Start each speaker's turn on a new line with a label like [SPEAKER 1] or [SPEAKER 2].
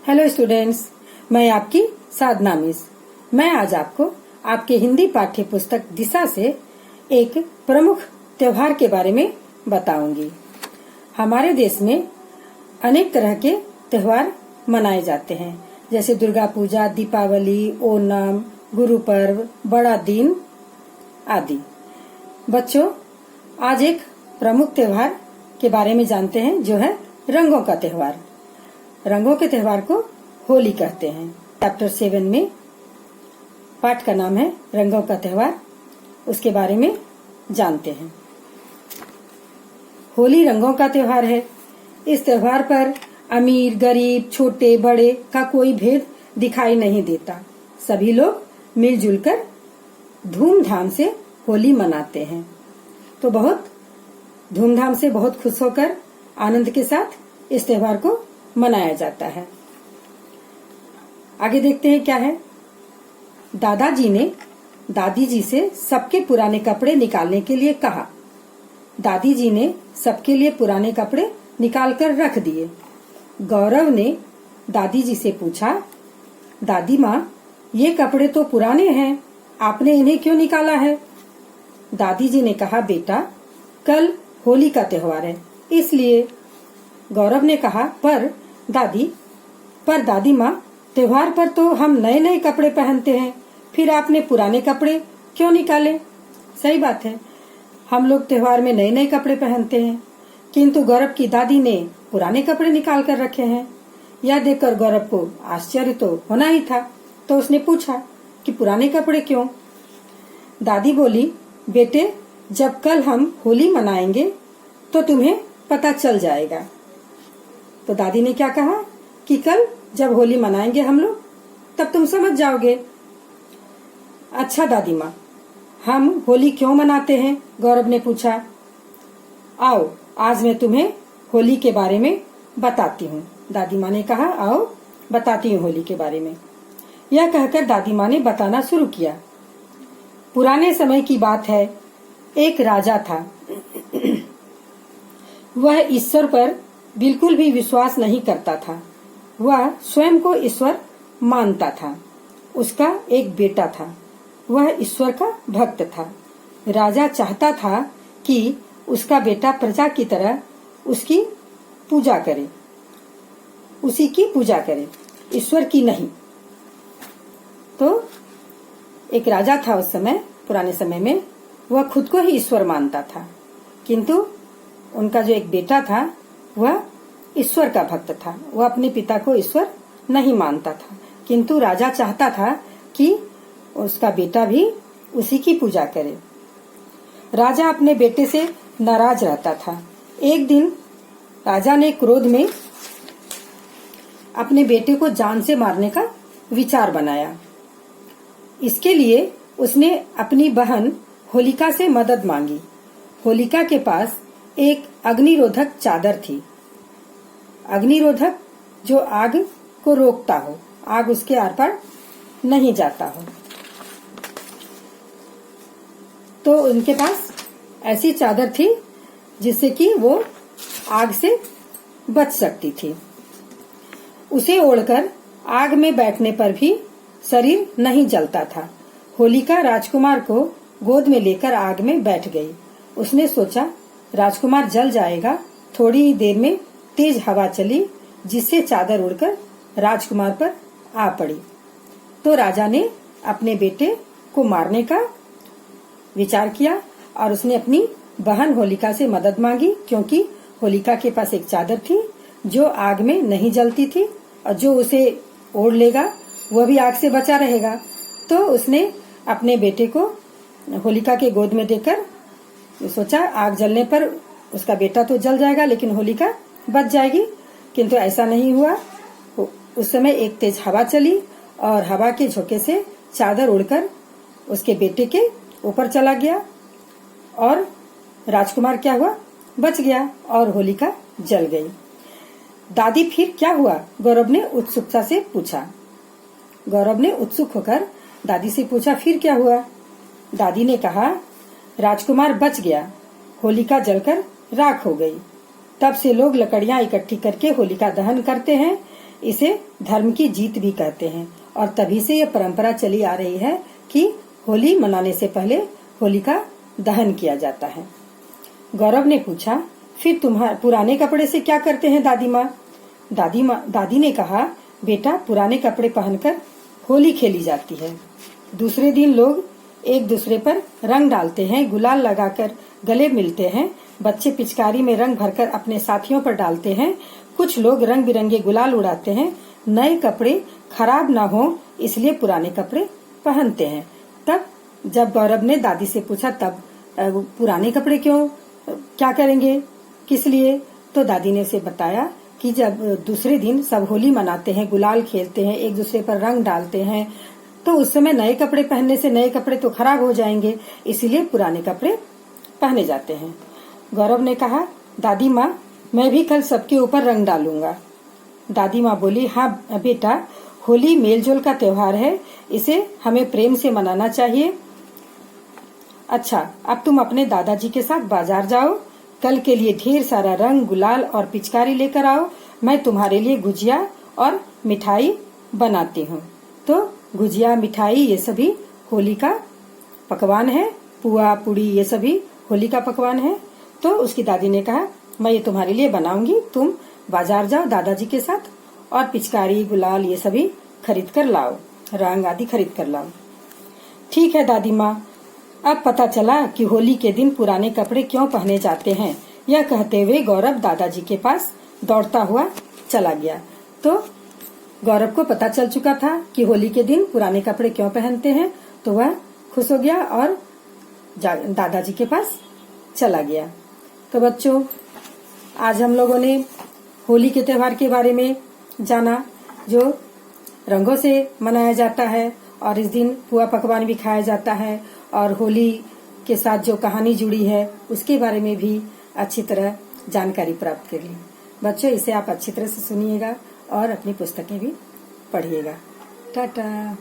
[SPEAKER 1] Hello students, मैं आपकी साधना miss. मैं आज आपको आपके हिंदी पाठ्य पुस्तक दिशा से एक प्रमुख त्योहार के बारे में बताऊंगी। हमारे देश में अनेक तरह के त्योहार मनाए जाते हैं, जैसे दुर्गा पूजा, दीपावली, ओणम, गुरु पर्व, बड़ा दिन आदि। बच्चों, आज एक प्रमुख त्योहार के बारे में जानते हैं, जो है रंगों का त्योहार। रंगों के त्योहार को होली कहते हैं। चैप्टर 7 में पाठ का नाम है रंगों का त्योहार। उसके बारे में जानते हैं। होली रंगों का त्योहार है। इस त्योहार पर अमीर, गरीब, छोटे बड़े का कोई भेद दिखाई नहीं देता। सभी लोग मिलजुल कर धूमधाम से होली मनाते हैं। तो बहुत धूमधाम से, बहुत खुश होकर, आनंद के साथ इस त्योहार को मनाया जाता है। आगे देखते हैं क्या है। दादाजी ने दादी जी से सबके पुराने कपड़े निकालने के लिए कहा। दादी जी ने सबके लिए पुराने कपड़े निकाल कर रख दिए। गौरव ने दादी जी से पूछा, दादी माँ, ये कपड़े तो पुराने हैं, आपने इन्हें क्यों निकाला है? दादी जी ने कहा, बेटा, कल होली का त्योहार है, इसलिए। गौरव ने कहा, पर दादी माँ, त्योहार पर तो हम नए नए कपड़े पहनते हैं, फिर आपने पुराने कपड़े क्यों निकाले? सही बात है, हम लोग त्योहार में नए नए कपड़े पहनते हैं, किंतु गौरव की दादी ने पुराने कपड़े निकाल कर रखे हैं। यह देखकर गौरव को आश्चर्य तो होना ही था, तो उसने पूछा कि पुराने कपड़े क्यों? दादी बोली, बेटे, जब कल हम होली मनाएंगे तो तुम्हें पता चल जाएगा। तो दादी ने क्या कहा कि कल जब होली मनाएंगे हम लोग, तब तुम समझ जाओगे। अच्छा दादी माँ, हम होली क्यों मनाते हैं? गौरव ने पूछा। आओ, आज मैं तुम्हें होली के बारे में बताती हूँ। दादी माँ ने कहा, आओ बताती हूँ होली के बारे में। यह कहकर दादी माँ ने बताना शुरू किया। पुराने समय की बात है, एक राजा था। वह ईश्वर पर बिल्कुल भी विश्वास नहीं करता था। वह स्वयं को ईश्वर मानता था। उसका एक बेटा था, वह ईश्वर का भक्त था। राजा चाहता था कि उसका बेटा प्रजा की तरह उसकी पूजा करे, उसी की पूजा करे, ईश्वर की नहीं। तो एक राजा था उस समय, पुराने समय में। वह खुद को ही ईश्वर मानता था, किंतु उनका जो एक बेटा था वह ईश्वर का भक्त था। वह अपने पिता को ईश्वर नहीं मानता था, किंतु राजा चाहता था कि उसका बेटा भी उसी की पूजा करे। राजा अपने बेटे से नाराज रहता था। एक दिन राजा ने क्रोध में अपने बेटे को जान से मारने का विचार बनाया। इसके लिए उसने अपनी बहन होलिका से मदद मांगी। होलिका के पास एक अग्निरोधक चादर थी। अग्निरोधक जो आग को रोकता हो, आग उसके आर पार नहीं जाता हो। तो उनके पास ऐसी चादर थी जिससे कि वो आग से बच सकती थी। उसे ओढ़कर आग में बैठने पर भी शरीर नहीं जलता था। होलिका राजकुमार को गोद में लेकर आग में बैठ गई। उसने सोचा, राजकुमार जल जाएगा। थोड़ी ही देर में तेज हवा चली, जिससे चादर उड़कर राजकुमार पर आ पड़ी। तो राजा ने अपने बेटे को मारने का विचार किया और उसने अपनी बहन होलिका से मदद मांगी, क्योंकि होलिका के पास एक चादर थी जो आग में नहीं जलती थी, और जो उसे ओढ़ लेगा वह भी आग से बचा रहेगा। तो उसने अपने बेटे को होलिका के गोद में देकर सोचा, आग जलने पर उसका बेटा तो जल जाएगा, लेकिन होलिका बच जाएगी। किंतु ऐसा नहीं हुआ। उस समय एक तेज हवा चली और हवा के झोंके से चादर उड़कर उसके बेटे के ऊपर चला गया और राजकुमार क्या हुआ, बच गया और होलिका जल गई। दादी, फिर क्या हुआ? गौरव ने उत्सुकता से पूछा। गौरव ने उत्सुक होकर दादी से पूछा, फिर क्या हुआ? दादी ने कहा, राजकुमार बच गया, होलिका जलकर राख हो गई। तब से लोग लकड़ियां इकट्ठी करके होलिका दहन करते हैं। इसे धर्म की जीत भी कहते हैं और तभी से यह परंपरा चली आ रही है कि होली मनाने से पहले होलिका दहन किया जाता है। गौरव ने पूछा, फिर तुम्हारे पुराने कपड़े से क्या करते हैं दादी माँ? दादी ने कहा, बेटा पुराने कपड़े पहनकर होली खेली जाती है। दूसरे दिन लोग एक दूसरे पर रंग डालते हैं, गुलाल लगाकर गले मिलते हैं, बच्चे पिचकारी में रंग भरकर अपने साथियों पर डालते हैं, कुछ लोग रंग बिरंगे गुलाल उड़ाते हैं। नए कपड़े खराब ना हो इसलिए पुराने कपड़े पहनते हैं। तब जब गौरव ने दादी से पूछा, तब पुराने कपड़े क्यों, क्या करेंगे, किस लिए? तो दादी ने उसे बताया कि जब दूसरे दिन सब होली मनाते हैं, गुलाल खेलते हैं, एक दूसरे पर रंग डालते हैं, तो उस समय नए कपड़े पहनने से नए कपड़े तो खराब हो जाएंगे, इसीलिए पुराने कपड़े पहने जाते हैं। गौरव ने कहा, दादी माँ मैं भी कल सबके ऊपर रंग डालूंगा। दादी माँ बोली, हाँ बेटा, होली मेलजोल का त्योहार है, इसे हमें प्रेम से मनाना चाहिए। अच्छा, अब तुम अपने दादाजी के साथ बाजार जाओ, कल के लिए ढेर सारा रंग, गुलाल और पिचकारी लेकर आओ। मैं तुम्हारे लिए गुजिया और मिठाई बनाती हूँ। तो गुजिया, मिठाई ये सभी होली का पकवान है, पुआ, पुड़ी ये सभी होली का पकवान है। तो उसकी दादी ने कहा, मैं ये तुम्हारे लिए बनाऊंगी, तुम बाजार जाओ दादाजी के साथ और पिचकारी, गुलाल ये सभी खरीद कर लाओ, रंग आदि खरीद कर लाओ। ठीक है दादी माँ, अब पता चला कि होली के दिन पुराने कपड़े क्यों पहने जाते हैं। यह कहते हुए गौरव दादाजी के पास दौड़ता हुआ चला गया। तो गौरव को पता चल चुका था कि होली के दिन पुराने कपड़े क्यों पहनते हैं, तो वह खुश हो गया और दादाजी के पास चला गया। तो बच्चों, आज हम लोगों ने होली के त्योहार के बारे में जाना, जो रंगों से मनाया जाता है और इस दिन पुआ पकवान भी खाया जाता है और होली के साथ जो कहानी जुड़ी है उसके बारे में भी अच्छी तरह जानकारी प्राप्त करिए। बच्चों, इसे आप अच्छी तरह से सुनिएगा और अपनी पुस्तकें भी पढ़िएगा। टाटा।